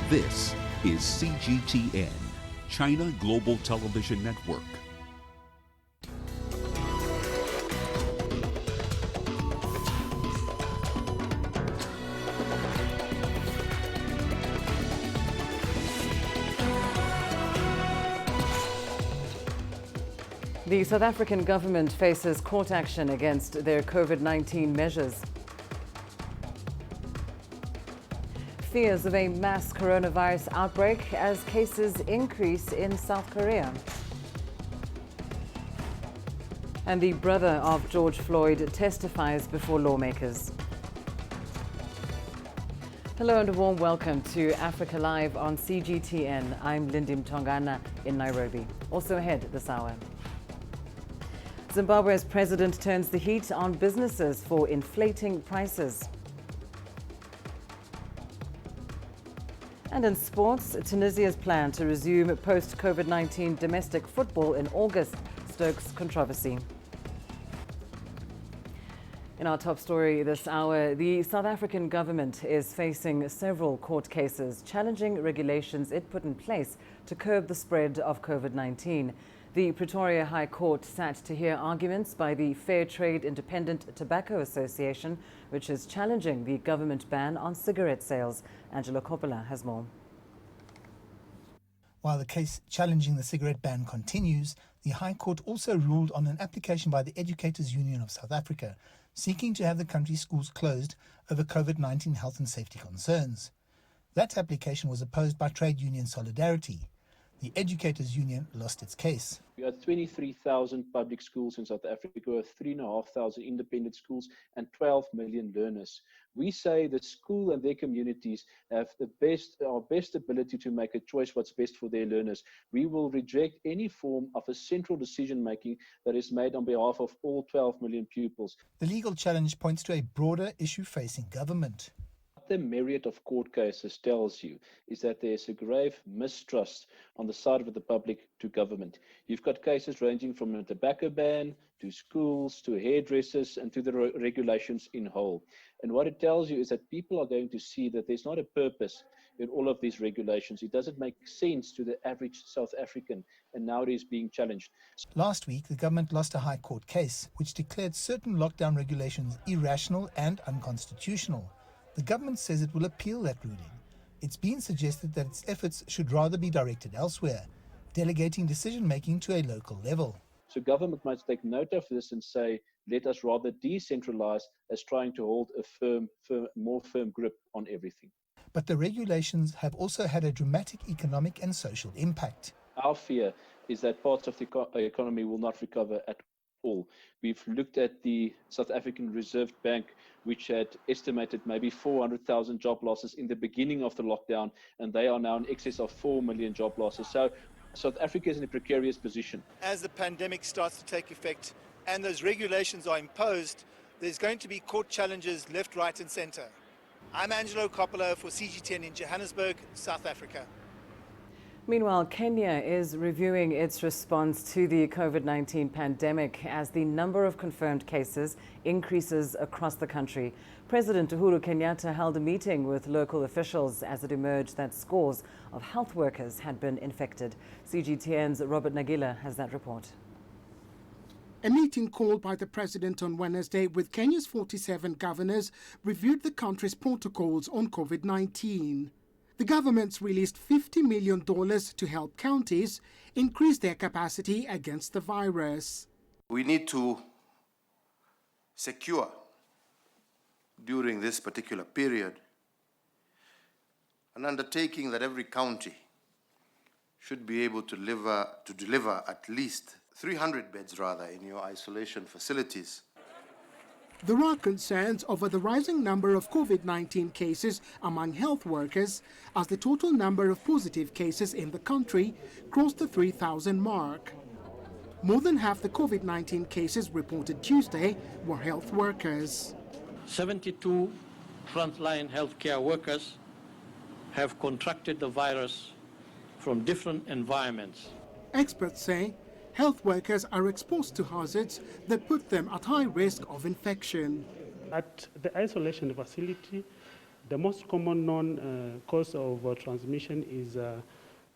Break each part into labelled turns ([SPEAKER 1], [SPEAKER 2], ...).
[SPEAKER 1] This is CGTN, China Global Television Network.
[SPEAKER 2] The South African government faces court action against their COVID-19 measures. Fears of a mass coronavirus outbreak as cases increase in South Korea. And the brother of George Floyd testifies before lawmakers. Hello and a warm welcome to Africa Live on CGTN. I'm Lindy Mtongana in Nairobi. Also ahead this hour. Zimbabwe's president turns the heat on businesses for inflating prices. And in sports, Tunisia's plan to resume post-COVID-19 domestic football in August stokes controversy. In our top story this hour, the South African government is facing several court cases challenging regulations it put in place to curb the spread of COVID-19. The Pretoria High Court sat to hear arguments by the Fair Trade Independent Tobacco Association, which is challenging the government ban on cigarette sales. Angela Coppola has more.
[SPEAKER 3] While the case challenging the cigarette ban continues, the High Court also ruled on an application by the Educators Union of South Africa, seeking to have the country's schools closed over COVID-19 health and safety concerns. That application was opposed by trade union Solidarity. The Educators Union lost its case.
[SPEAKER 4] We have 23,000 public schools in South Africa, we have 3,500 independent schools and 12 million learners. We say that school and their communities have our best ability to make a choice what's best for their learners. We will reject any form of a central decision making that is made on behalf of all 12 million pupils.
[SPEAKER 3] The legal challenge points to a broader issue facing government.
[SPEAKER 4] The myriad of court cases tells you is that there's a grave mistrust on the side of the public to government. You've got cases ranging from a tobacco ban to schools to hairdressers and to the regulations in whole. And what it tells you is that people are going to see that there's not a purpose in all of these regulations. It doesn't make sense to the average South African, and now it is being challenged.
[SPEAKER 3] Last week, the government lost a High Court case which declared certain lockdown regulations irrational and unconstitutional. The government says it will appeal that ruling. It's been suggested that its efforts should rather be directed elsewhere, delegating decision-making to a local level.
[SPEAKER 4] So government must take note of this and say, let us rather decentralize as trying to hold a more firm grip on everything.
[SPEAKER 3] But the regulations have also had a dramatic economic and social impact.
[SPEAKER 4] Our fear is that parts of the economy will not recover at all. We've looked at the South African Reserve Bank, which had estimated maybe 400,000 job losses in the beginning of the lockdown, and they are now in excess of 4 million job losses. So South Africa is in a precarious position.
[SPEAKER 5] As the pandemic starts to take effect and those regulations are imposed, there's going to be court challenges left, right and centre. I'm Angelo Coppola for CGTN in Johannesburg, South Africa.
[SPEAKER 2] Meanwhile, Kenya is reviewing its response to the COVID-19 pandemic as the number of confirmed cases increases across the country. President Uhuru Kenyatta held a meeting with local officials as it emerged that scores of health workers had been infected. CGTN's Robert Nagila has that report.
[SPEAKER 6] A meeting called by the president on Wednesday with Kenya's 47 governors reviewed the country's protocols on COVID-19. The government's released $50 million to help counties increase their capacity against the virus.
[SPEAKER 7] We need to secure, during this particular period, an undertaking that every county should be able to deliver at least 300 beds in your isolation facilities.
[SPEAKER 6] There are concerns over the rising number of COVID-19 cases among health workers as the total number of positive cases in the country crossed the 3,000 mark. More than half the COVID-19 cases reported Tuesday were health workers.
[SPEAKER 8] 72 frontline healthcare workers have contracted the virus from different environments.
[SPEAKER 6] Experts say health workers are exposed to hazards that put them at high risk of infection.
[SPEAKER 9] At the isolation facility, The most common known cause of transmission is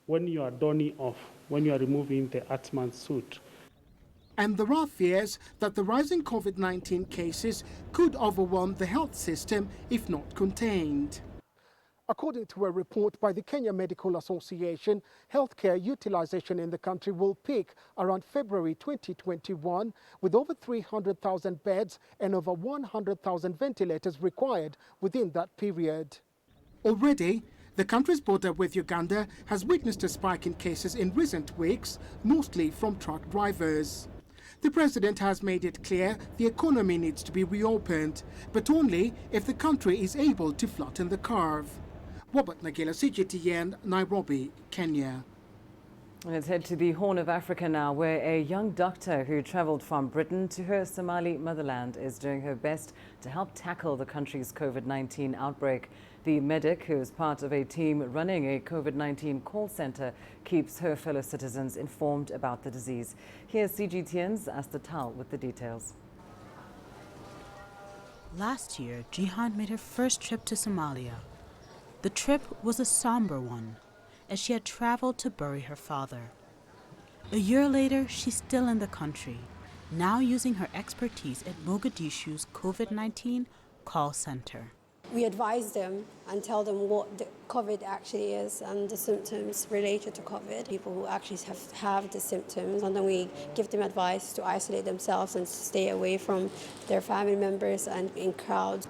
[SPEAKER 9] when you are donning off, when you are removing the Atman suit.
[SPEAKER 6] And there are fears that the rising COVID-19 cases could overwhelm the health system if not contained. According to a report by the Kenya Medical Association, healthcare utilization in the country will peak around February 2021, with over 300,000 beds and over 100,000 ventilators required within that period. Already, the country's border with Uganda has witnessed a spike in cases in recent weeks, mostly from truck drivers. The president has made it clear the economy needs to be reopened, but only if the country is able to flatten the curve. Robert Nagila, CGTN, Nairobi, Kenya.
[SPEAKER 2] Let's head to the Horn of Africa now, where a young doctor who travelled from Britain to her Somali motherland is doing her best to help tackle the country's COVID-19 outbreak. The medic, who is part of a team running a COVID-19 call centre, keeps her fellow citizens informed about the disease. Here's CGTN's Asta Tal with the details.
[SPEAKER 10] Last year, Jihan made her first trip to Somalia. The trip was a somber one, as she had traveled to bury her father. A year later, she's still in the country, now using her expertise at Mogadishu's COVID-19 call center.
[SPEAKER 11] We advise them and tell them what the COVID actually is and the symptoms related to COVID, people who actually have the symptoms, and then we give them advice to isolate themselves and stay away from their family members and in crowds.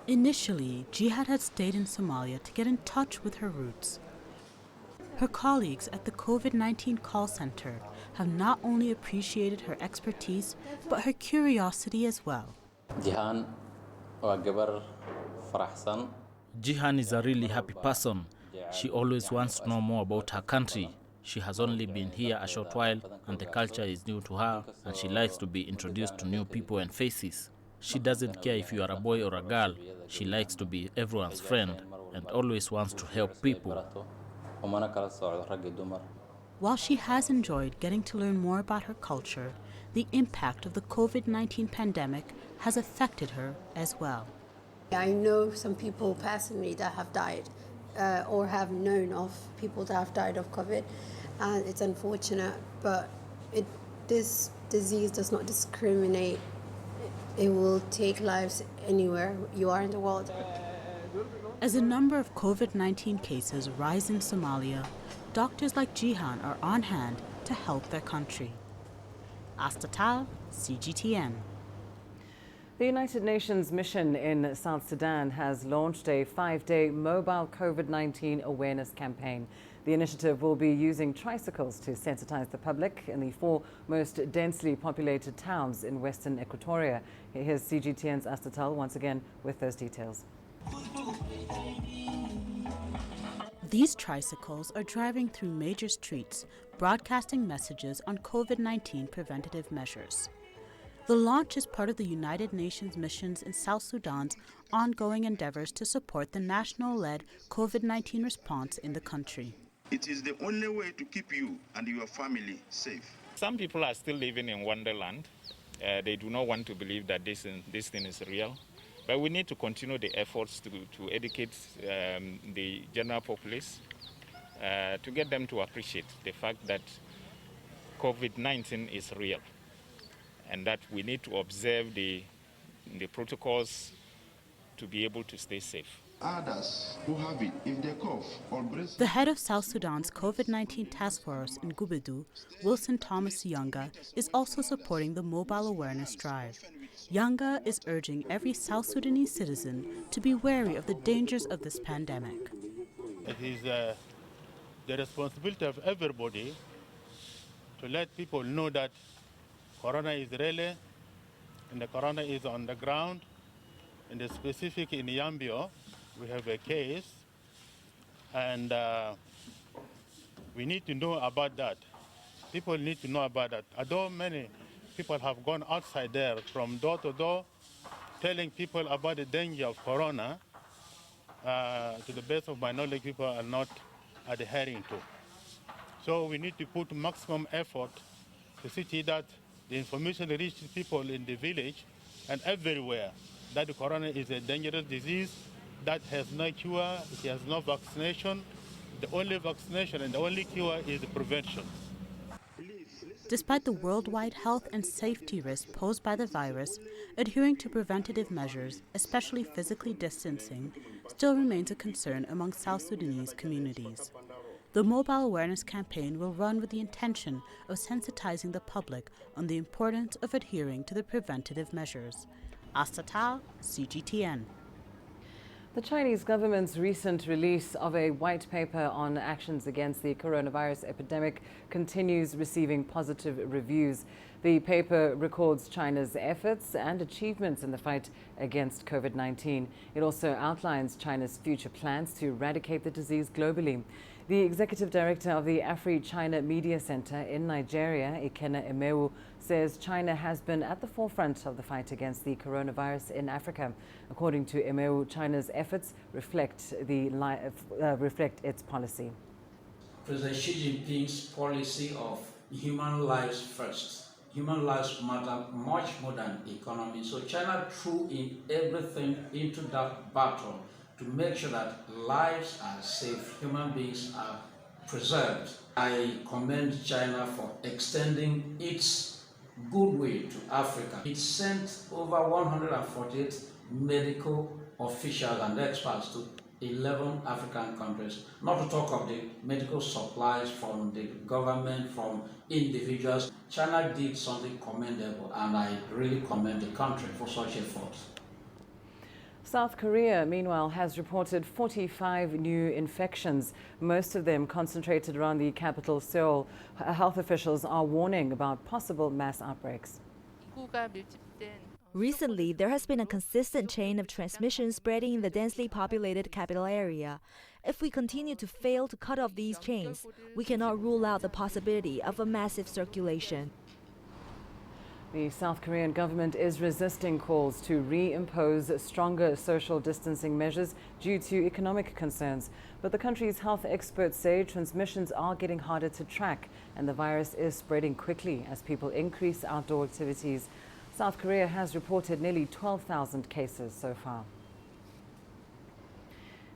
[SPEAKER 10] Initially, Jihad had stayed in Somalia to get in touch with her roots. Her colleagues at the COVID-19 call center have not only appreciated her expertise, but her curiosity as well.
[SPEAKER 12] Jihan
[SPEAKER 13] is a really happy person. She always wants to know more about her country. She has only been here a short while and the culture is new to her, and she likes to be introduced to new people and faces. She doesn't care if you are a boy or a girl. She likes to be everyone's friend and always wants to help people.
[SPEAKER 10] While she has enjoyed getting to learn more about her culture, the impact of the COVID-19 pandemic has affected her as well.
[SPEAKER 11] I know some people personally that have died or have known of people that have died of COVID, and it's unfortunate, but this disease does not discriminate. It will take lives anywhere you are in the world.
[SPEAKER 10] As the number of COVID-19 cases rise in Somalia, doctors like Jihan are on hand to help their country. Asta Tal, CGTN.
[SPEAKER 2] The United Nations mission in South Sudan has launched a 5-day mobile COVID-19 awareness campaign. The initiative will be using tricycles to sensitize the public in the 4 most densely populated towns in Western Equatoria. Here's CGTN's Asta Tal once again with those details.
[SPEAKER 10] These tricycles are driving through major streets, broadcasting messages on COVID-19 preventative measures. The launch is part of the United Nations missions in South Sudan's ongoing endeavors to support the national-led COVID-19 response in the country.
[SPEAKER 14] It is the only way to keep you and your family safe.
[SPEAKER 15] Some people are still living in Wonderland. They do not want to believe that this thing is real. But we need to continue the efforts to educate the general populace, to get them to appreciate the fact that COVID-19 is real, and that we need to observe the protocols to be able to stay safe.
[SPEAKER 14] Others who have it, if they cough or breathe.
[SPEAKER 10] The head of South Sudan's COVID-19 task force in Gubedu, Wilson Thomas Yanga, is also supporting the mobile awareness drive. Yanga is urging every South Sudanese citizen to be wary of the dangers of this pandemic.
[SPEAKER 16] It is the responsibility of everybody to let people know that Corona is real, and the Corona is on the ground. In the specific in Yambio, we have a case, and we need to know about that. People need to know about that. Although many people have gone outside there from door to door, telling people about the danger of Corona, to the best of my knowledge, people are not adhering to. So we need to put maximum effort to see that the information reaches people in the village and everywhere that the Corona is a dangerous disease that has no cure, it has no vaccination. The only vaccination and the only cure is prevention.
[SPEAKER 10] Despite the worldwide health and safety risk posed by the virus, adhering to preventative measures, especially physically distancing, still remains a concern among South Sudanese communities. The mobile awareness campaign will run with the intention of sensitizing the public on the importance of adhering to the preventative measures. Astatal, CGTN.
[SPEAKER 2] The Chinese government's recent release of a white paper on actions against the coronavirus epidemic continues receiving positive reviews. The paper records China's efforts and achievements in the fight against COVID-19. It also outlines China's future plans to eradicate the disease globally. The executive director of the Afri-China Media Center in Nigeria, Ikena Emewu, says China has been at the forefront of the fight against the coronavirus in Africa. According to Emewu, China's efforts reflect its policy.
[SPEAKER 12] President Xi Jinping's policy of human lives first. Human lives matter much more than economy. So China threw in everything into that battle to make sure that lives are safe, human beings are preserved. I commend China for extending its goodwill to Africa. It sent over 148 medical officials and experts to 11 African countries, not to talk of the medical supplies from the government, from individuals. China did something commendable, and I really commend the country for such efforts.
[SPEAKER 2] South Korea, meanwhile, has reported 45 new infections, most of them concentrated around the capital, Seoul. Health officials are warning about possible mass outbreaks.
[SPEAKER 17] Recently, there has been a consistent chain of transmission spreading in the densely populated capital area. If we continue to fail to cut off these chains, we cannot rule out the possibility of a massive circulation.
[SPEAKER 2] The South Korean government is resisting calls to reimpose stronger social distancing measures due to economic concerns. But the country's health experts say transmissions are getting harder to track and the virus is spreading quickly as people increase outdoor activities. South Korea has reported nearly 12,000 cases so far.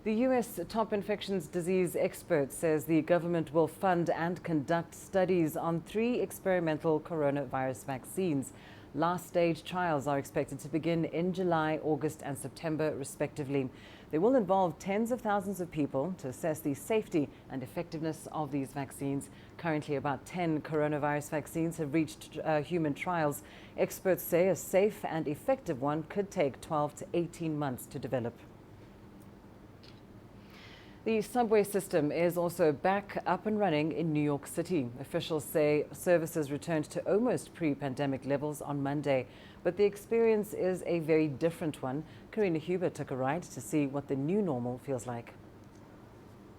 [SPEAKER 2] The U.S. top infectious disease expert says the government will fund and conduct studies on 3 experimental coronavirus vaccines. Last-stage trials are expected to begin in July, August and September, respectively. They will involve tens of thousands of people to assess the safety and effectiveness of these vaccines. Currently, about 10 coronavirus vaccines have reached human trials. Experts say a safe and effective one could take 12 to 18 months to develop. The subway system is also back up and running in New York City. Officials say services returned to almost pre-pandemic levels on Monday, but the experience is a very different one. Karina Huber took a ride to see what the new normal feels like.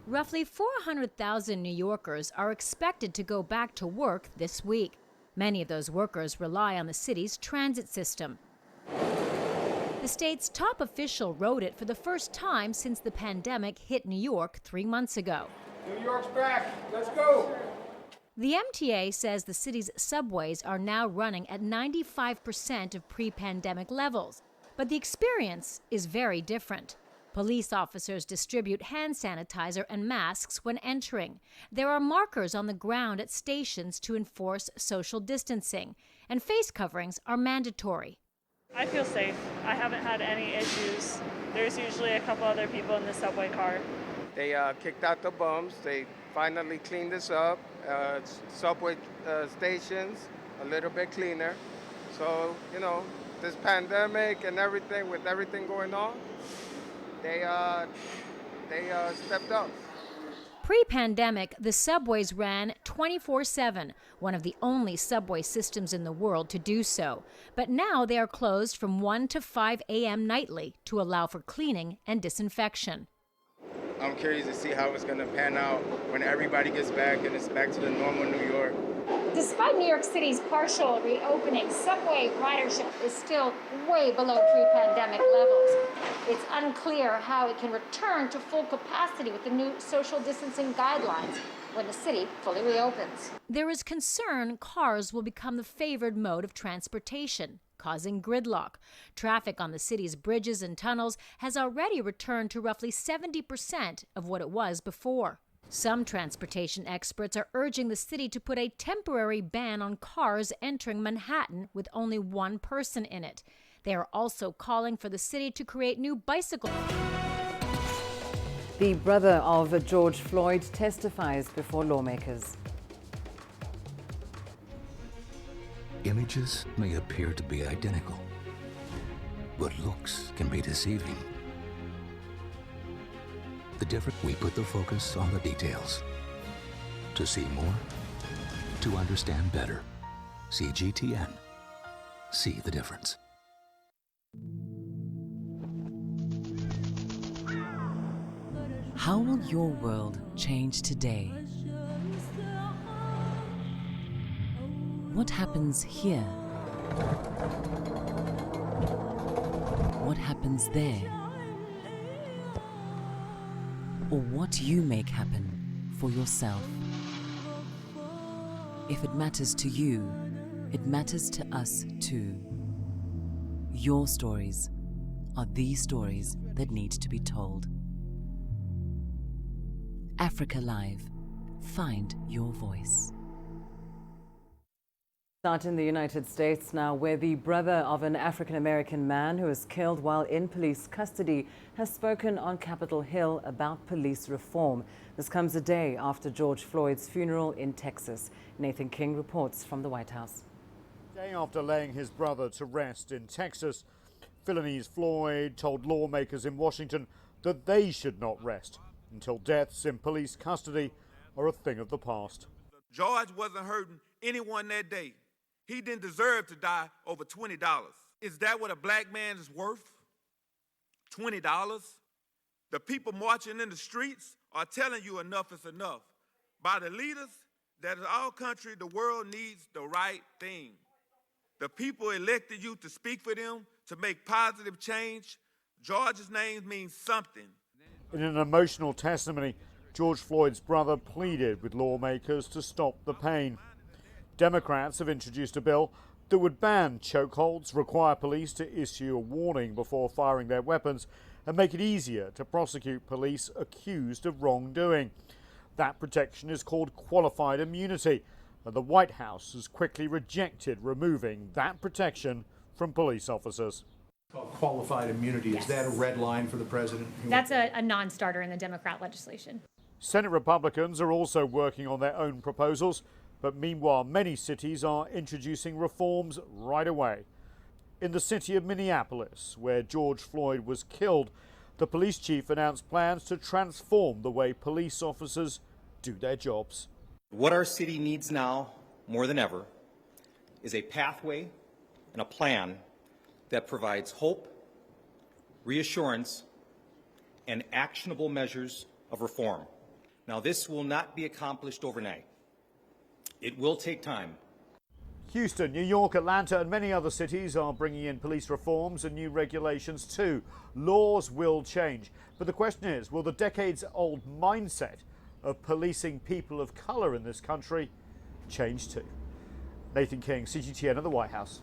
[SPEAKER 18] Roughly 400,000 New Yorkers are expected to go back to work this week. Many of those workers rely on the city's transit system. The state's top official wrote it for the first time since the pandemic hit New York 3 months ago.
[SPEAKER 19] New York's back. Let's go.
[SPEAKER 18] The MTA says the city's subways are now running at 95% of pre-pandemic levels, but the experience is very different. Police officers distribute hand sanitizer and masks when entering. There are markers on the ground at stations to enforce social distancing, and face coverings are mandatory.
[SPEAKER 20] I feel safe. I haven't had any issues. There's usually a couple other people in the subway car.
[SPEAKER 19] They kicked out the bums. They finally cleaned this up. Subway stations a little bit cleaner. So, you know, this pandemic and everything, with everything going on, they stepped up.
[SPEAKER 18] Pre-pandemic, the subways ran 24/7, one of the only subway systems in the world to do so. But now they are closed from 1 to 5 a.m. nightly to allow for cleaning and disinfection.
[SPEAKER 19] I'm curious to see how it's going to pan out when everybody gets back and it's back to the normal New York.
[SPEAKER 21] Despite New York City's partial reopening, subway ridership is still way below pre-pandemic levels. It's unclear how it can return to full capacity with the new social distancing guidelines. when the city fully reopens.
[SPEAKER 18] There is concern cars will become the favored mode of transportation, causing gridlock. Traffic on the city's bridges and tunnels has already returned to roughly 70% of what it was before. Some transportation experts are urging the city to put a temporary ban on cars entering Manhattan with only one person in it. They are also calling for the city to create new bicycle.
[SPEAKER 2] The brother of George Floyd testifies before lawmakers.
[SPEAKER 1] Images may appear to be identical, but looks can be deceiving. The difference, we put the focus on the details. To see more, to understand better. CGTN. See the difference.
[SPEAKER 22] How will your world change today? What happens here? What happens there? Or what you make happen for yourself? If it matters to you, it matters to us too. Your stories are the stories that need to be told. Africa Live. Find your voice.
[SPEAKER 2] Start in the United States now, where the brother of an African-American man who was killed while in police custody has spoken on Capitol Hill about police reform. This comes a day after George Floyd's funeral in Texas. Nathan King reports from the White House.
[SPEAKER 23] Day after laying his brother to rest in Texas, Philanese Floyd told lawmakers in Washington that they should not rest until deaths in police custody are a thing of the past.
[SPEAKER 24] George wasn't hurting anyone that day. He didn't deserve to die over $20. Is that what a black man is worth? $20? The people marching in the streets are telling you enough is enough. By the leaders that in our country, the world needs the right thing. The people elected you to speak for them, to make positive change. George's name means something.
[SPEAKER 23] In an emotional testimony, George Floyd's brother pleaded with lawmakers to stop the pain. Democrats have introduced a bill that would ban chokeholds, require police to issue a warning before firing their weapons, and make it easier to prosecute police accused of wrongdoing. That protection is called qualified immunity, and the White House has quickly rejected removing that protection from police officers.
[SPEAKER 25] Qualified immunity,
[SPEAKER 21] Yes.
[SPEAKER 25] Is that a red line for the president?
[SPEAKER 21] That's a non-starter in the Democrat legislation.
[SPEAKER 23] Senate Republicans are also working on their own proposals, but meanwhile many cities are introducing reforms right away. In the city of Minneapolis, where George Floyd was killed, the police chief announced plans to transform the way police officers do their jobs.
[SPEAKER 26] What our city needs now, more than ever, is a pathway and a plan that provides hope, reassurance, and actionable measures of reform. Now, this will not be accomplished overnight. It will take time.
[SPEAKER 23] Houston, New York, Atlanta and many other cities are bringing in police reforms and new regulations too. Laws will change, but the question is, will the decades-old mindset of policing people of colour in this country change too? Nathan King, CGTN at the White House.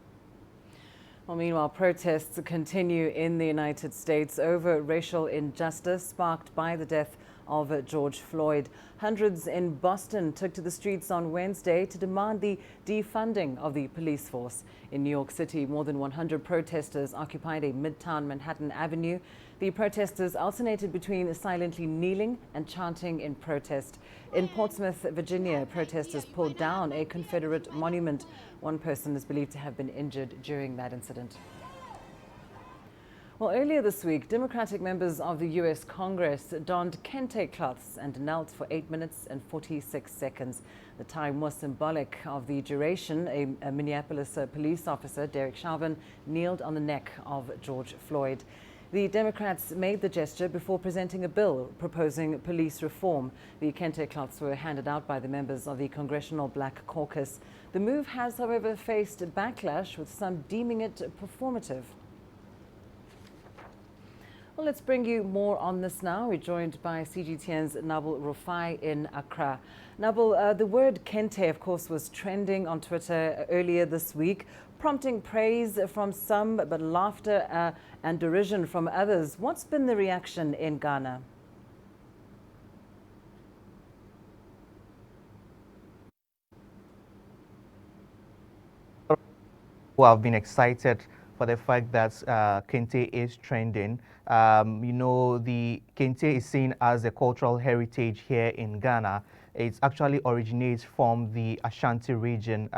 [SPEAKER 2] Well, meanwhile, protests continue in the United States over racial injustice sparked by the death of George Floyd. Hundreds in Boston took to the streets on Wednesday to demand the defunding of the police force. In New York City, more than 100 protesters occupied a Midtown Manhattan Avenue. The protesters alternated between silently kneeling and chanting in protest. In Portsmouth, Virginia, protesters pulled down a Confederate monument. One person is believed to have been injured during that incident. Well, earlier this week, Democratic members of the U.S. Congress donned kente cloths and knelt for 8 minutes and 46 seconds. The time was symbolic of the duration. A Minneapolis police officer, Derek Chauvin, kneeled on the neck of George Floyd. The Democrats made the gesture before presenting a bill proposing police reform. The kente cloths were handed out by the members of the Congressional Black Caucus. The move has, however, faced backlash, with some deeming it performative. Well, let's bring you more on this now. We're joined by CGTN's Nabil Rufai in Accra. Nabil, the word Kente, of course, was trending on Twitter earlier this week, prompting praise from some, but laughter and derision from others. What's been the reaction in Ghana?
[SPEAKER 3] Who have been excited for the fact that Kente is trending. You know, the Kente is seen as a cultural heritage here in Ghana. It actually originates from the Ashanti region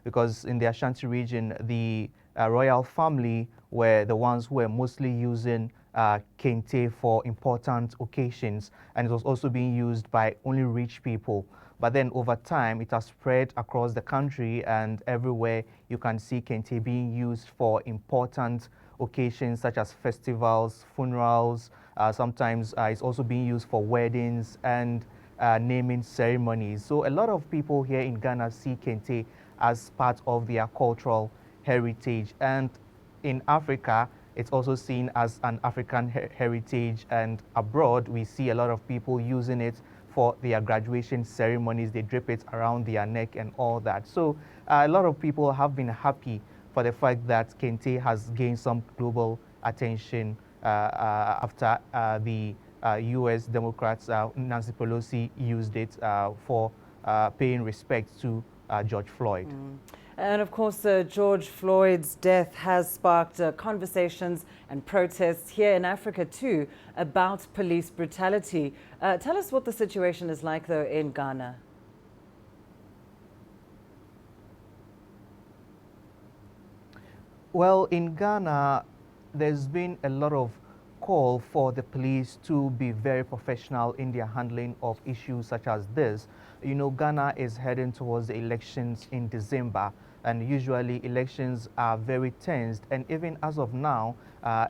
[SPEAKER 3] because in the Ashanti region, the royal family were the ones who were mostly using Kente for important occasions, and it was also being used by only rich people. But then over time, it has spread across the country, and everywhere you can see Kente being used for important occasions such as festivals, funerals. Sometimes it's also being used for weddings and naming ceremonies. So a lot of people here in Ghana see Kente as part of their cultural heritage. And in Africa, it's also seen as an African heritage, and abroad we see a lot of people using it for their graduation ceremonies. They drape it around their neck and all that. So a lot of people have been happy for the fact that Kente has gained some global attention after the U.S. Democrats, Nancy Pelosi, used it for paying respect to George Floyd.
[SPEAKER 2] And of course, George Floyd's death has sparked conversations and protests here in Africa too about police brutality. Tell us what the situation is like though in Ghana.
[SPEAKER 3] Well, in Ghana, there's been a lot of call for the police to be very professional in their handling of issues such as this. You know, Ghana is heading towards the elections in December, and usually elections are very tensed, and even as of now,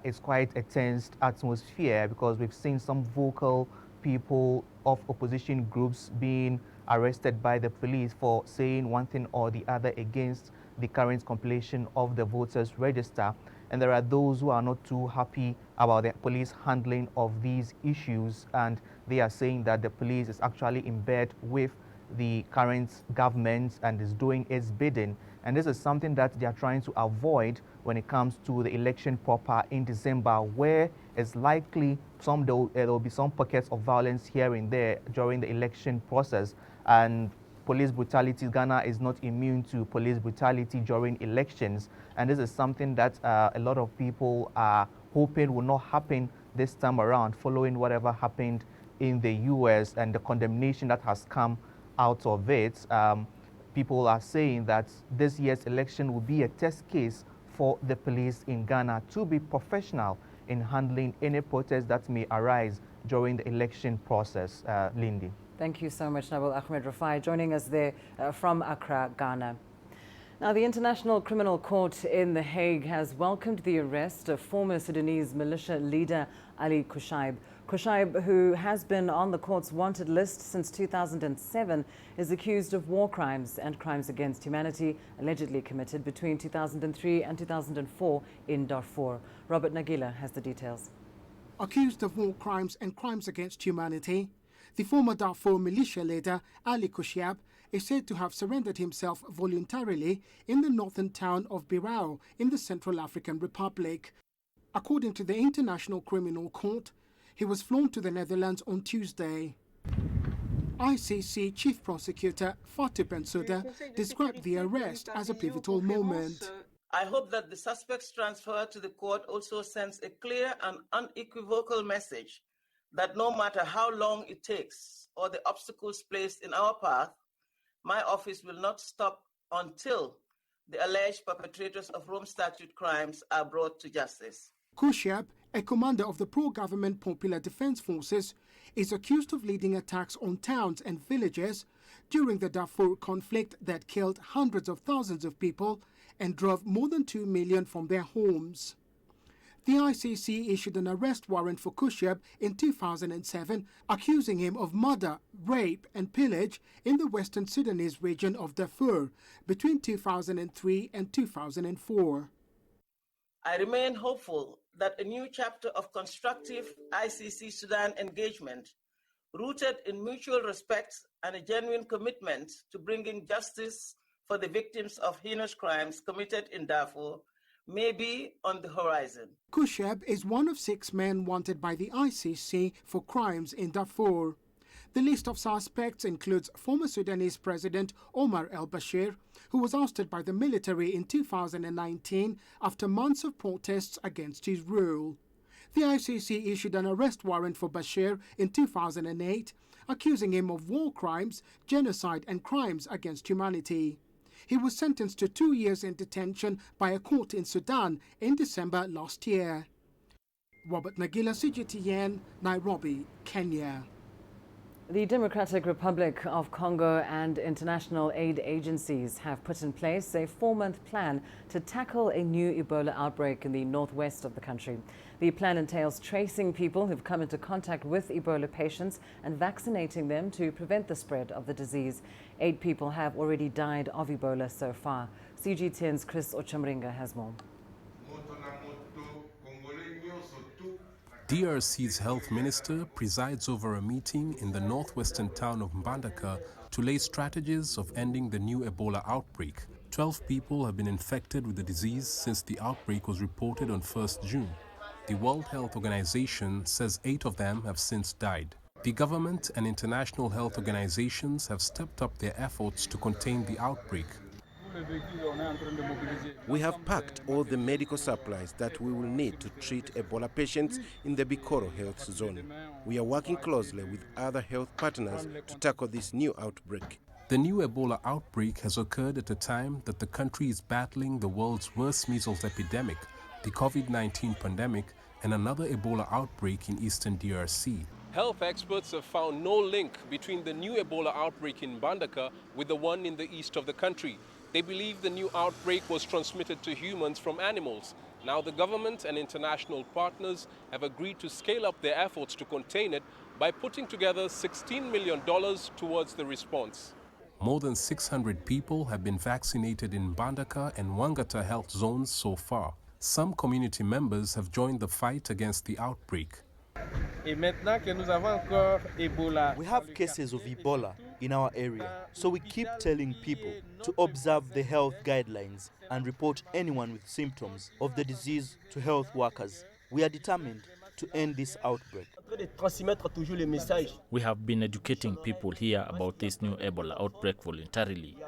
[SPEAKER 3] it's quite a tensed atmosphere because we've seen some vocal people of opposition groups being arrested by the police for saying one thing or the other against the current compilation of the voters register. And there are those who are not too happy about the police handling of these issues, and they are saying that the police is actually in bed with the current government and is doing its bidding. And this is something that they are trying to avoid when it comes to the election proper in December, where it's likely there will be some pockets of violence here and there during the election process. And police brutality, Ghana is not immune to police brutality during elections. And this is something that a lot of people are hoping will not happen this time around, following whatever happened in the US and the condemnation that has come out of it. People are saying that this year's election will be a test case for the police in Ghana to be professional in handling any protest that may arise during the election process. Lindy.
[SPEAKER 2] Thank you so much, Nabil Ahmed Rufai, joining us there from Accra, Ghana. Now, the International Criminal Court in The Hague has welcomed the arrest of former Sudanese militia leader Ali Kushaib. Kushaib, who has been on the court's wanted list since 2007, is accused of war crimes and crimes against humanity allegedly committed between 2003 and 2004 in Darfur. Robert Nagila has the details.
[SPEAKER 6] Accused of war crimes and crimes against humanity, the former Darfur militia leader Ali Kushaib is said to have surrendered himself voluntarily in the northern town of Birao in the Central African Republic. According to the International Criminal Court, he was flown to the Netherlands on Tuesday. ICC Chief Prosecutor Fatou Bensouda described the arrest as a pivotal moment.
[SPEAKER 4] I hope that the suspect's transfer to the court also sends a clear and unequivocal message that no matter how long it takes or the obstacles placed in our path, my office will not stop until the alleged perpetrators of Rome Statute crimes are brought to justice.
[SPEAKER 6] Kushaib, a commander of the pro-government Popular Defense Forces, is accused of leading attacks on towns and villages during the Darfur conflict that killed hundreds of thousands of people and drove more than 2 million from their homes. The ICC issued an arrest warrant for Kushaib in 2007, accusing him of murder, rape and pillage in the western Sudanese region of Darfur between 2003 and 2004.
[SPEAKER 4] I remain hopeful that a new chapter of constructive ICC Sudan engagement, rooted in mutual respect and a genuine commitment to bringing justice for the victims of heinous crimes committed in Darfur, may be on the horizon.
[SPEAKER 6] Kusheb is one of 6 men wanted by the ICC for crimes in Darfur. The list of suspects includes former Sudanese President Omar al-Bashir, who was ousted by the military in 2019 after months of protests against his rule. The ICC issued an arrest warrant for Bashir in 2008, accusing him of war crimes, genocide and crimes against humanity. He was sentenced to 2 years in detention by a court in Sudan in December last year. Robert Nagila, CGTN, Nairobi, Kenya.
[SPEAKER 2] The Democratic Republic of Congo and international aid agencies have put in place a 4-month plan to tackle a new Ebola outbreak in the northwest of the country. The plan entails tracing people who've come into contact with Ebola patients and vaccinating them to prevent the spread of the disease. 8 people have already died of Ebola so far. CGTN's Chris Ochamringa has more.
[SPEAKER 5] DRC's health minister presides over a meeting in the northwestern town of Mbandaka to lay strategies of ending the new Ebola outbreak. 12 people have been infected with the disease since the outbreak was reported on 1st June. The World Health Organization says 8 of them have since died. The government and international health organizations have stepped up their efforts to contain the outbreak.
[SPEAKER 7] We have packed all the medical supplies that we will need to treat Ebola patients in the Bikoro health zone. We are working closely with other health partners to tackle this new outbreak.
[SPEAKER 5] The new Ebola outbreak has occurred at a time that the country is battling the world's worst measles epidemic, the COVID-19 pandemic, and another Ebola outbreak in eastern DRC.
[SPEAKER 8] Health experts have found no link between the new Ebola outbreak in Mbandaka with the one in the east of the country. They believe the new outbreak was transmitted to humans from animals. Now the government and international partners have agreed to scale up their efforts to contain it by putting together $16 million towards the response.
[SPEAKER 5] More than 600 people have been vaccinated in Mbandaka and Wangata health zones so far. Some community members have joined the fight against the outbreak.
[SPEAKER 9] We have cases of Ebola in our area, so we keep telling people to observe the health guidelines and report anyone with symptoms of the disease to health workers. We are determined to end this outbreak.
[SPEAKER 11] We have been educating people here about this new Ebola outbreak voluntarily.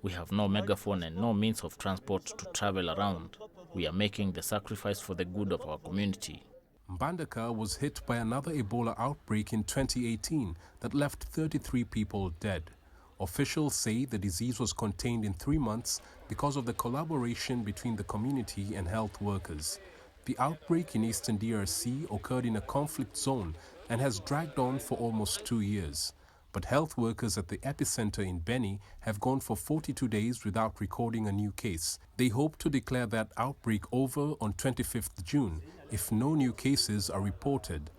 [SPEAKER 11] We have no megaphone and no means of transport to travel around. We are making the sacrifice for the good of our community.
[SPEAKER 5] Mbandaka was hit by another Ebola outbreak in 2018 that left 33 people dead. Officials say the disease was contained in 3 months because of the collaboration between the community and health workers. The outbreak in eastern DRC occurred in a conflict zone and has dragged on for almost 2 years. But health workers at the epicenter in Beni have gone for 42 days without recording a new case. They hope to declare that outbreak over on 25th June if no new cases are reported.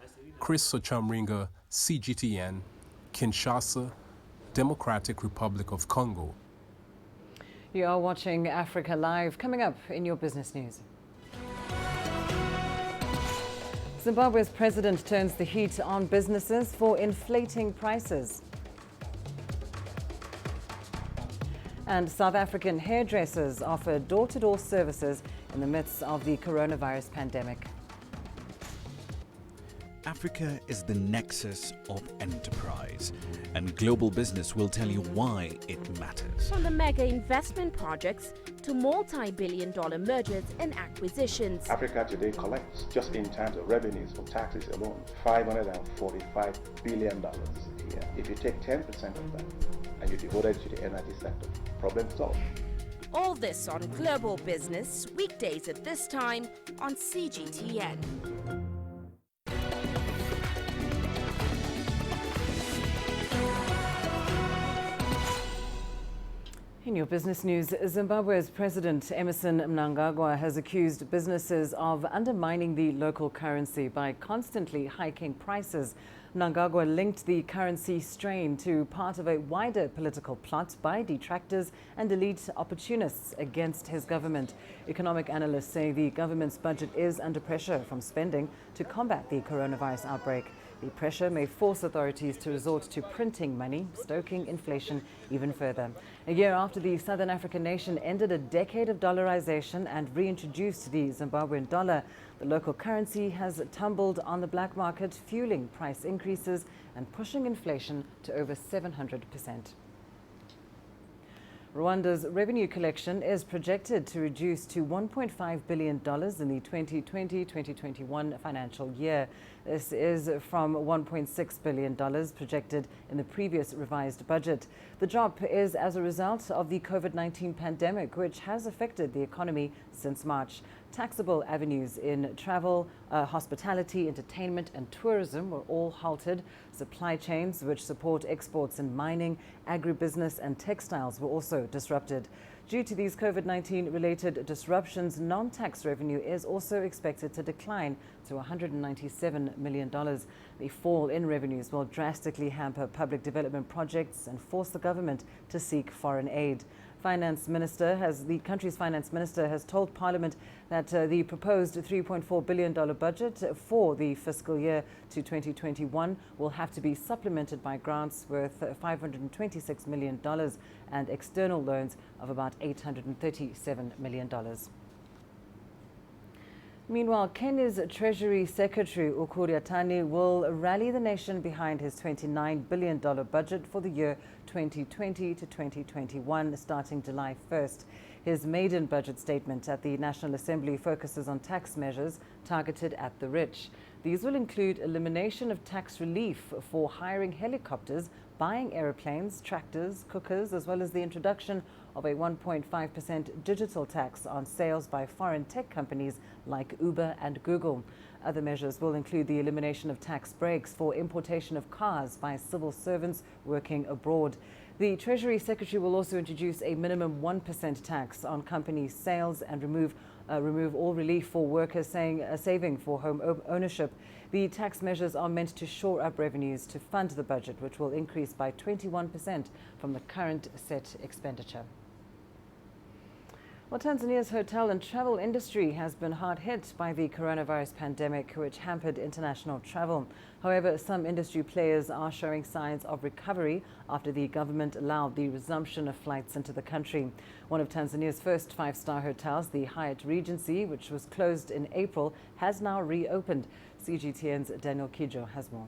[SPEAKER 5] Chris Ochamringa, CGTN, Kinshasa, Democratic Republic of Congo.
[SPEAKER 2] You are watching Africa Live. Coming up in your business news. Zimbabwe's president turns the heat on businesses for inflating prices. And South African hairdressers offer door-to-door services in the midst of the coronavirus pandemic.
[SPEAKER 13] Africa is the nexus of enterprise, and global business will tell you why it matters.
[SPEAKER 27] From the mega investment projects to multi-billion-dollar mergers and acquisitions.
[SPEAKER 28] Africa today collects, just in terms of revenues from taxes alone, $545 billion a year. If you take 10% of that and you devote it to the energy sector, problem solved.
[SPEAKER 27] All this on Global Business, weekdays at this time on CGTN.
[SPEAKER 2] In your business news, Zimbabwe's President Emmerson Mnangagwa has accused businesses of undermining the local currency by constantly hiking prices. Mnangagwa linked the currency strain to part of a wider political plot by detractors and elite opportunists against his government. Economic analysts say the government's budget is under pressure from spending to combat the coronavirus outbreak. The pressure may force authorities to resort to printing money, stoking inflation even further. A year after the Southern African nation ended a decade of dollarization and reintroduced the Zimbabwean dollar, the local currency has tumbled on the black market, fueling price increases and pushing inflation to over 700%. Rwanda's revenue collection is projected to reduce to $1.5 billion in the 2020-2021 financial year. This is from $1.6 billion projected in the previous revised budget. The drop is as a result of the COVID-19 pandemic, which has affected the economy since March. Taxable avenues in travel, hospitality, entertainment and tourism were all halted. Supply chains which support exports in mining, agribusiness and textiles were also disrupted. Due to these COVID-19 related disruptions, non-tax revenue is also expected to decline to $197 million. The fall in revenues will drastically hamper public development projects and force the government to seek foreign aid. The country's finance minister has told Parliament that the proposed $3.4 billion budget for the fiscal year to 2021 will have to be supplemented by grants worth $526 million and external loans of about $837 million. Meanwhile, Kenya's Treasury Secretary Ukur Yatani will rally the nation behind his $29 billion budget for the year 2020 to 2021, starting July 1st. His maiden budget statement at the National Assembly focuses on tax measures targeted at the rich. These will include elimination of tax relief for hiring helicopters, buying aeroplanes, tractors, cookers, as well as the introduction of a 1.5% digital tax on sales by foreign tech companies like Uber and Google. Other measures will include the elimination of tax breaks for importation of cars by civil servants working abroad. The Treasury Secretary will also introduce a minimum 1% tax on company sales and remove all relief for workers saving for home ownership. The tax measures are meant to shore up revenues to fund the budget, which will increase by 21% from the current set expenditure. Well, Tanzania's hotel and travel industry has been hard hit by the coronavirus pandemic, which hampered international travel. However, some industry players are showing signs of recovery after the government allowed the resumption of flights into the country. One of Tanzania's first five-star hotels, the Hyatt Regency, which was closed in April, has now reopened. CGTN's Daniel Kijo has more.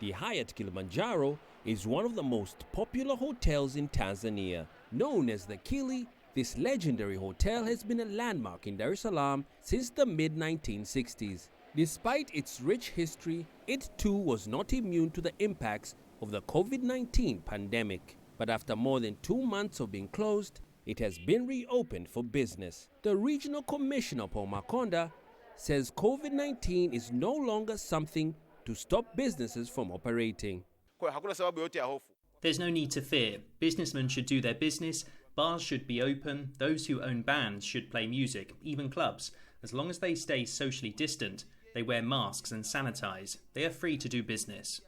[SPEAKER 10] The Hyatt Kilimanjaro is one of the most popular hotels in Tanzania. Known as the Kili, this legendary hotel has been a landmark in Dar es Salaam since the mid-1960s. Despite its rich history, it too was not immune to the impacts of the COVID-19 pandemic. But after more than 2 months of being closed, it has been reopened for business. The Regional Commissioner, Paul Makonda, says COVID-19 is no longer something to stop businesses from operating.
[SPEAKER 12] There's no need to fear. Businessmen should do their business, bars should be open, those who own bands should play music, even clubs. As long as they stay socially distant, they wear masks and sanitize, they are free to do business.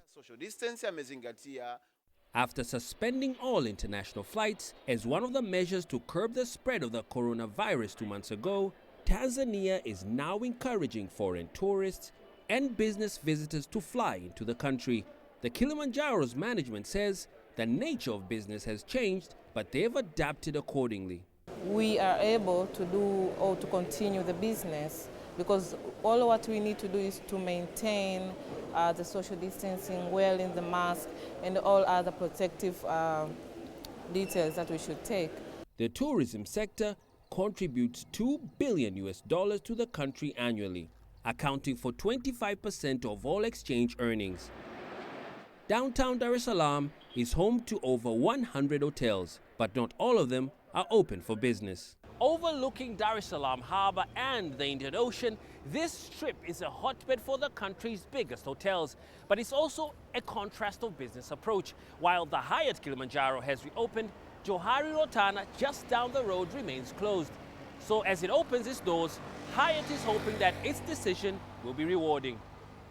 [SPEAKER 10] After suspending all international flights as one of the measures to curb the spread of the coronavirus 2 months ago, Tanzania is now encouraging foreign tourists and business visitors to fly into the country. The Kilimanjaro's management says the nature of business has changed, but they've adapted accordingly.
[SPEAKER 14] We are able to do or to continue the business because all what we need to do is to maintain the social distancing, wearing the mask, and all other protective details that we should take.
[SPEAKER 10] The tourism sector contributes $2 billion to the country annually, accounting for 25% of all exchange earnings. Downtown Dar es Salaam is home to over 100 hotels, but not all of them are open for business. Overlooking Dar es Salaam Harbour and the Indian Ocean, this strip is a hotbed for the country's biggest hotels, but it's also a contrast of business approach. While the Hyatt Kilimanjaro has reopened, Johari Rotana, just down the road, remains closed. So as it opens its doors, Hyatt is hoping that its decision will be rewarding.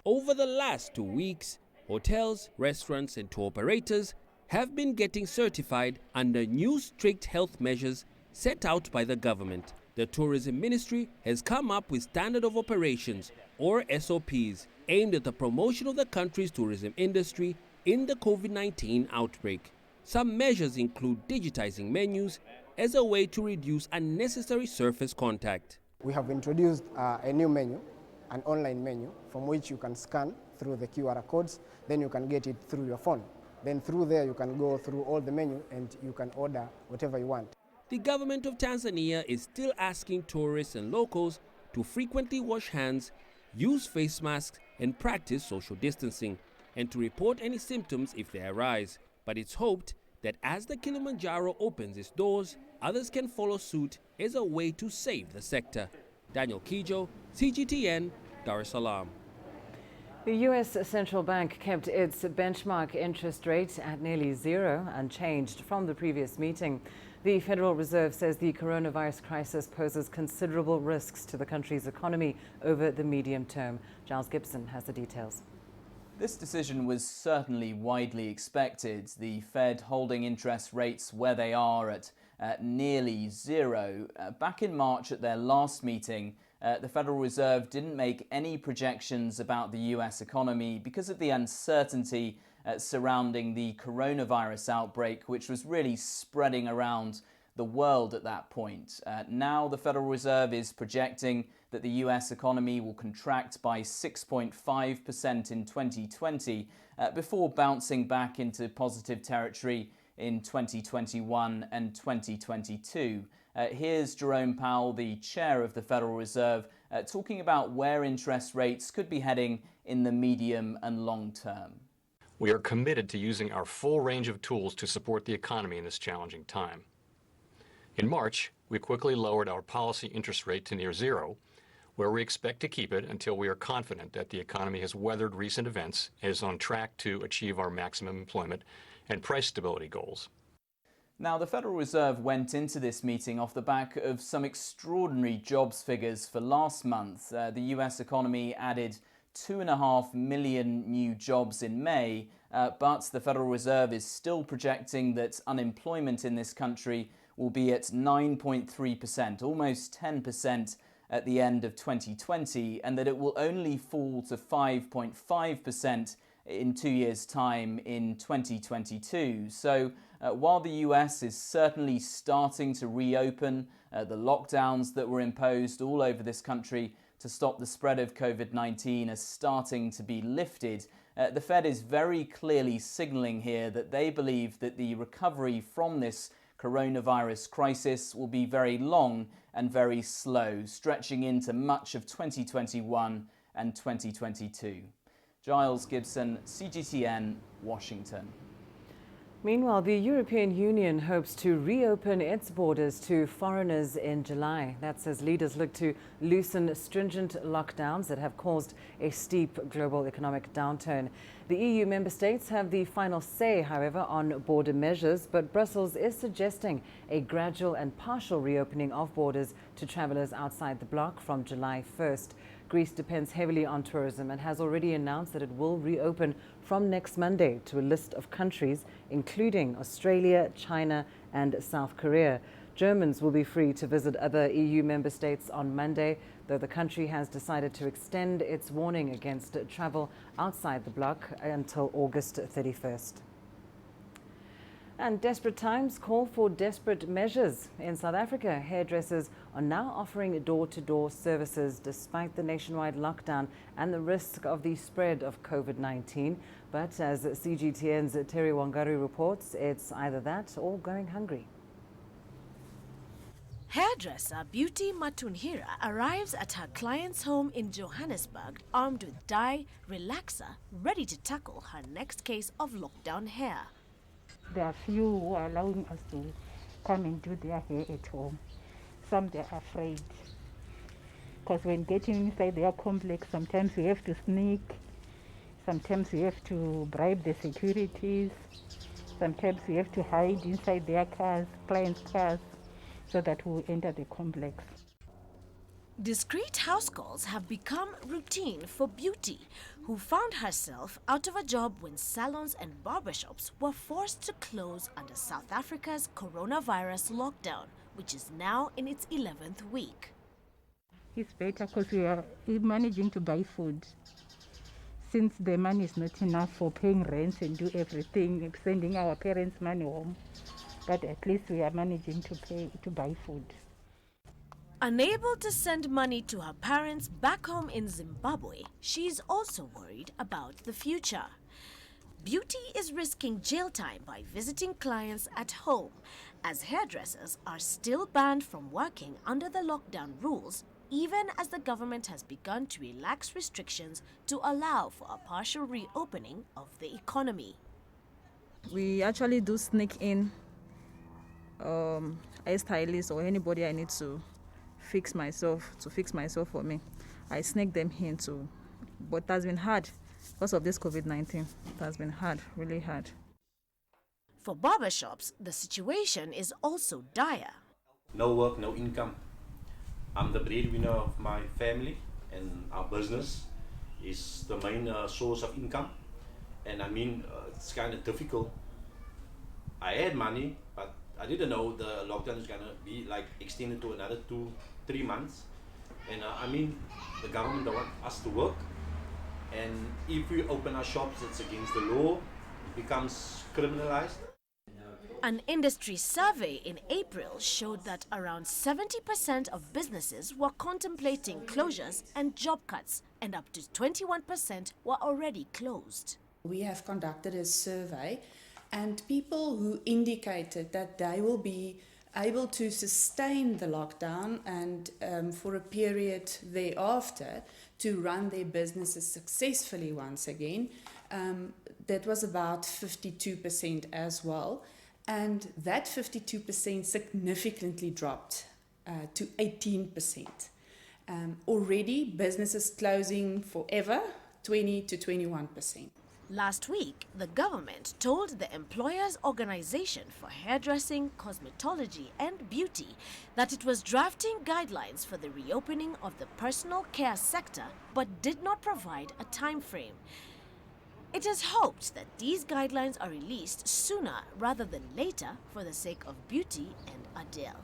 [SPEAKER 10] Over the last 2 weeks, hotels, restaurants and tour operators have been getting certified under new strict health measures set out by the government. The Tourism Ministry has come up with Standard of Operations, or SOPs, aimed at the promotion of the country's tourism industry in the COVID-19 outbreak. Some measures include digitizing menus as a way to reduce unnecessary surface contact.
[SPEAKER 1] We have introduced a new menu, an online menu, from which you can scan through the QR codes, then you can get it through your phone. Then through there you can go through all the menu and you can order whatever you want.
[SPEAKER 10] The government of Tanzania is still asking tourists and locals to frequently wash hands, use face masks and practice social distancing, and to report any symptoms if they arise. But it's hoped that as the Kilimanjaro opens its doors, others can follow suit as a way to save the sector. Daniel Kijo, CGTN, Dar es Salaam.
[SPEAKER 2] The U.S. Central Bank kept its benchmark interest rate at nearly zero, unchanged from the previous meeting. The Federal Reserve says the coronavirus crisis poses considerable risks to the country's economy over the medium term. Giles Gibson has the details.
[SPEAKER 15] This decision was certainly widely expected, the Fed holding interest rates where they are at nearly zero. Back in March at their last meeting, the Federal Reserve didn't make any projections about the US economy because of the uncertainty surrounding the coronavirus outbreak, which was really spreading around the world at that point. Now the Federal Reserve is projecting that the US economy will contract by 6.5% in 2020 before bouncing back into positive territory in 2021 and 2022. Here's Jerome Powell, the chair of the Federal Reserve, talking about where interest rates could be heading in the medium and long term.
[SPEAKER 16] We are committed to using our full range of tools to support the economy in this challenging time. In March, we quickly lowered our policy interest rate to near zero, where we expect to keep it until we are confident that the economy has weathered recent events and is on track to achieve our maximum employment and price stability goals.
[SPEAKER 15] Now, the Federal Reserve went into this meeting off the back of some extraordinary jobs figures for last month. The US economy added 2.5 million new jobs in May, but the Federal Reserve is still projecting that unemployment in this country will be at 9.3%, almost 10% at the end of 2020, and that it will only fall to 5.5% in 2 years' time in 2022. So while the US is certainly starting to reopen, the lockdowns that were imposed all over this country to stop the spread of COVID-19 are starting to be lifted, the Fed is very clearly signaling here that they believe that the recovery from this coronavirus crisis will be very long and very slow, stretching into much of 2021 and 2022. Giles Gibson, CGTN, Washington.
[SPEAKER 2] Meanwhile, the European Union hopes to reopen its borders to foreigners in July. That's as leaders look to loosen stringent lockdowns that have caused a steep global economic downturn. The EU member states have the final say, however, on border measures, but Brussels is suggesting a gradual and partial reopening of borders to travellers outside the bloc from July 1st. Greece depends heavily on tourism and has already announced that it will reopen from next Monday to a list of countries, including Australia, China and South Korea. Germans will be free to visit other EU member states on Monday, though the country has decided to extend its warning against travel outside the bloc until August 31st. And desperate times call for desperate measures. In South Africa, hairdressers are now offering door-to-door services despite the nationwide lockdown and the risk of the spread of COVID-19. But as CGTN's Terry Wangari reports, it's either that or going hungry.
[SPEAKER 17] Hairdresser Beauty Matunhira arrives at her client's home in Johannesburg armed with dye, relaxer, ready to tackle her next case of lockdown hair.
[SPEAKER 18] There are few who are allowing us to come and do their hair at home. Some they're afraid. Because when getting inside their complex, sometimes we have to sneak. Sometimes we have to bribe the securities. Sometimes we have to hide inside their cars, clients' cars. so that we enter the complex.
[SPEAKER 17] Discreet house calls have become routine for Beauty, who found herself out of a job when salons and barbershops were forced to close under South Africa's coronavirus lockdown, which is now in its 11th week.
[SPEAKER 18] It's better because we are managing to buy food. Since the money is not enough for paying rent and do everything, sending our parents money home, but at least we are managing to buy food.
[SPEAKER 17] Unable to send money to her parents back home in Zimbabwe, she is also worried about the future. Beauty is risking jail time by visiting clients at home, as hairdressers are still banned from working under the lockdown rules, even as the government has begun to relax restrictions to allow for a partial reopening of the economy.
[SPEAKER 19] We actually do sneak in a stylist or anybody I need to fix myself for me. I sneak them in too, but it has been hard because of this COVID-19. It has been hard, really hard.
[SPEAKER 17] For barbershops, the situation is also dire.
[SPEAKER 20] No work, no income. I'm the breadwinner of my family, and our business is the main source of income. And I mean, it's kind of difficult. I had money, but I didn't know the lockdown is gonna be like extended to another 2-3 months. And I mean, the government don't want us to work. And if we open our shops, it's against the law. It becomes criminalized.
[SPEAKER 17] An industry survey in April showed that around 70% of businesses were contemplating closures and job cuts, and up to 21% were already closed.
[SPEAKER 21] We have conducted a survey, and people who indicated that they will be able to sustain the lockdown and for a period thereafter to run their businesses successfully once again, that was about 52% as well. And that 52% significantly dropped to 18%. Already, businesses closing forever, 20 to 21%.
[SPEAKER 17] Last week, the government told the Employers' Organization for Hairdressing, Cosmetology and Beauty that it was drafting guidelines for the reopening of the personal care sector, but did not provide a time frame. It is hoped that these guidelines are released sooner rather than later for the sake of Beauty and Adele.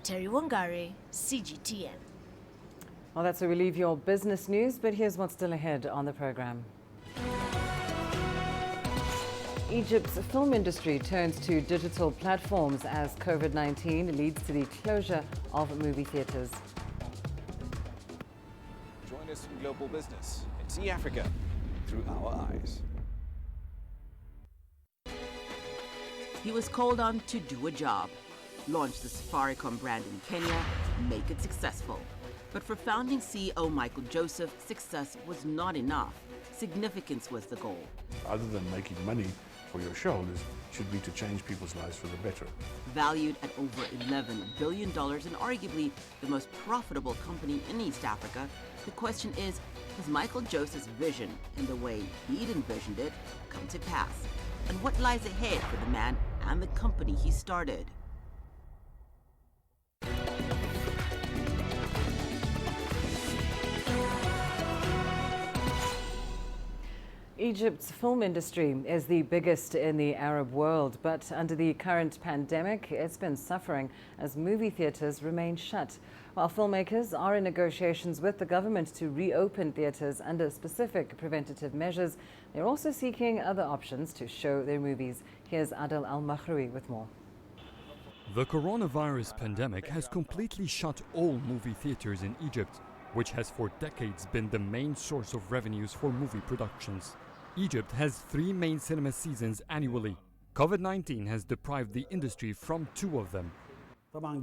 [SPEAKER 17] Terry Wangare, CGTN.
[SPEAKER 2] Well, that's where we leave your business news, but here's what's still ahead on the program. Egypt's film industry turns to digital platforms as COVID-19 leads to the closure of movie theaters.
[SPEAKER 13] Join us in Global Business and see Africa through our eyes.
[SPEAKER 22] He was called on to do a job, launch the Safaricom brand in Kenya, make it successful. But for founding CEO Michael Joseph, success was not enough. Significance was the goal.
[SPEAKER 23] Other than making money for your shareholders, should be to change people's lives for the better.
[SPEAKER 22] Valued at over $11 billion and arguably the most profitable company in East Africa, the question is, has Michael Joseph's vision and the way he'd envisioned it come to pass? And what lies ahead for the man and the company he started?
[SPEAKER 2] Egypt's film industry is the biggest in the Arab world, but under the current pandemic, it's been suffering as movie theaters remain shut. While filmmakers are in negotiations with the government to reopen theaters under specific preventative measures, they're also seeking other options to show their movies. Here's Adel Al-Makhroui with more.
[SPEAKER 24] The coronavirus pandemic has completely shut all movie theaters in Egypt, which has for decades been the main source of revenues for movie productions. Egypt has 3 main cinema seasons annually. COVID-19 has deprived the industry from 2 of them.
[SPEAKER 25] When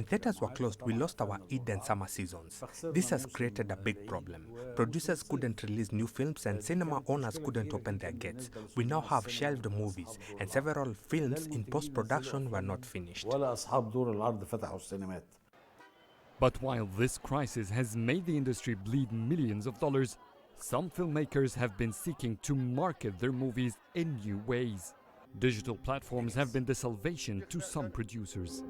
[SPEAKER 25] theaters were closed, we lost our Eid and summer seasons. This has created a big problem. Producers couldn't release new films and cinema owners couldn't open their gates. We now have shelved movies and several films in post-production were not finished.
[SPEAKER 24] But while this crisis has made the industry bleed millions of dollars, some filmmakers have been seeking to market their movies in new ways. Digital platforms have been the salvation to some producers.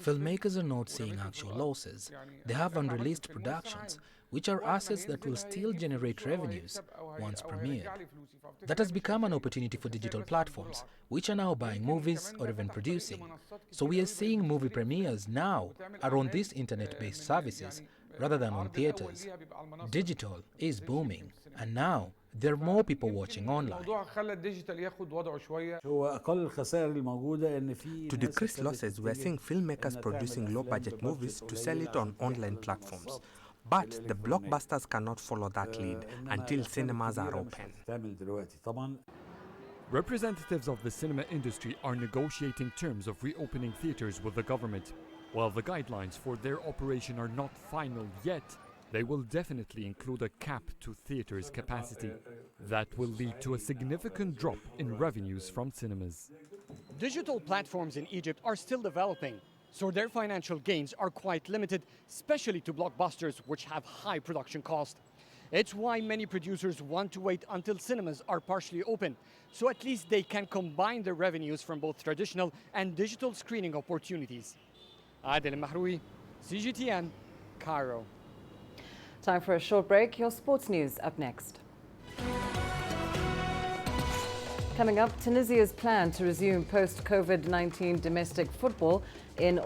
[SPEAKER 3] Filmmakers are not seeing actual losses. They have unreleased productions, which are assets that will still generate revenues once premiered. That has become an opportunity for digital platforms, which are now buying movies or even producing. So we are seeing movie premieres now are on these internet-based services rather than on theaters. Digital is booming, and now there are more people watching online.
[SPEAKER 25] To decrease losses, we are seeing filmmakers producing low-budget movies to sell it on online platforms. But the blockbusters cannot follow that lead until cinemas are open.
[SPEAKER 24] Representatives of the cinema industry are negotiating terms of reopening theaters with the government. While the guidelines for their operation are not final yet, they will definitely include a cap to theaters' capacity. That will lead to a significant drop in revenues from cinemas.
[SPEAKER 4] Digital platforms in Egypt are still developing, so their financial gains are quite limited, especially to blockbusters which have high production cost. It's why many producers want to wait until cinemas are partially open, so at least they can combine their revenues from both traditional and digital screening opportunities. Adel Mahroui, CGTN, Cairo.
[SPEAKER 2] Time for a short break. Your sports news up next. Coming up, Tunisia's plan to resume post-COVID-19 domestic football in